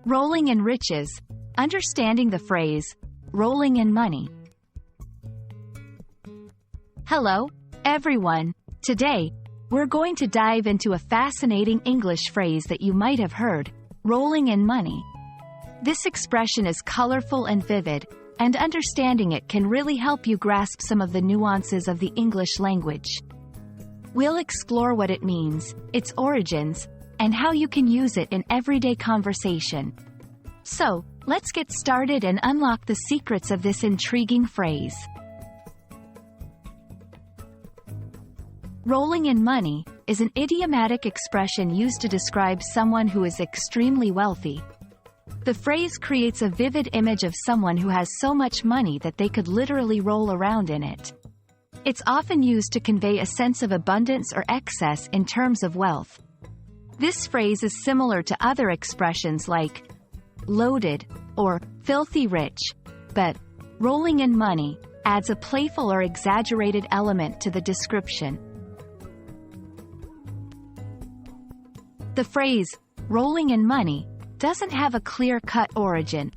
Rolling in riches. Understanding the phrase, rolling in money. Hello, everyone. Today, we're going to dive into a fascinating English phrase that you might have heard, rolling in money. This expression is colorful and vivid, and understanding it can really help you grasp some of the nuances of the English language. We'll explore what it means, its origins, and how you can use it in everyday conversation. So, let's get started and unlock the secrets of this intriguing phrase. Rolling in money is an idiomatic expression used to describe someone who is extremely wealthy. The phrase creates a vivid image of someone who has so much money that they could literally roll around in it. It's often used to convey a sense of abundance or excess in terms of wealth. This phrase is similar to other expressions like loaded or filthy rich, but rolling in money adds a playful or exaggerated element to the description. The phrase, rolling in money, doesn't have a clear-cut origin,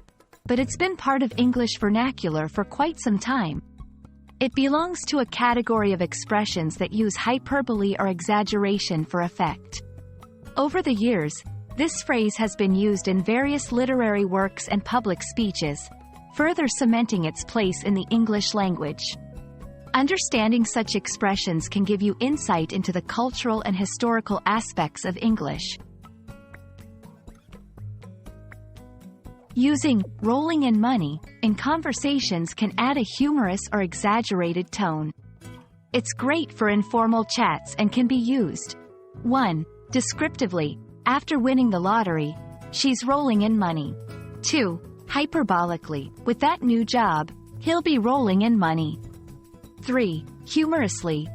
but it's been part of English vernacular for quite some time. It belongs to a category of expressions that use hyperbole or exaggeration for effect. Over the years, this phrase has been used in various literary works and public speeches, further cementing its place in the English language. Understanding such expressions can give you insight into the cultural and historical aspects of English. Using rolling in money in conversations can add a humorous or exaggerated tone. It's great for informal chats and can be used. 1. Descriptively, after winning the lottery, she's rolling in money. 2. Hyperbolically, with that new job, he'll be rolling in money. 3. Humorously,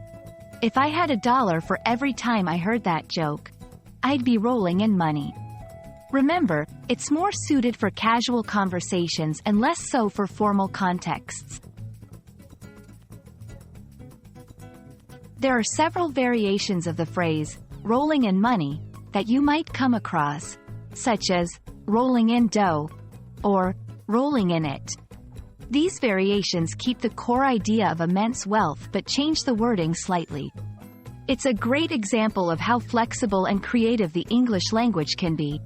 if I had $1 for every time I heard that joke, I'd be rolling in money. Remember, it's more suited for casual conversations and less so for formal contexts. There are several variations of the phrase, rolling in money, that you might come across, such as rolling in dough or rolling in it. These variations keep the core idea of immense wealth but change the wording slightly. It's a great example of how flexible and creative the English language can be.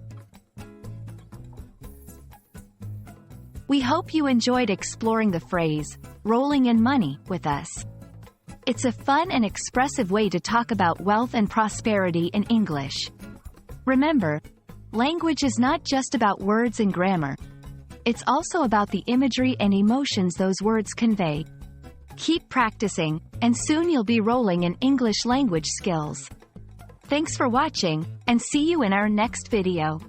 We hope you enjoyed exploring the phrase, rolling in money, with us. It's a fun and expressive way to talk about wealth and prosperity in English. Remember, language is not just about words and grammar. It's also about the imagery and emotions those words convey. Keep practicing, and soon you'll be rolling in English language skills. Thanks for watching, and see you in our next video.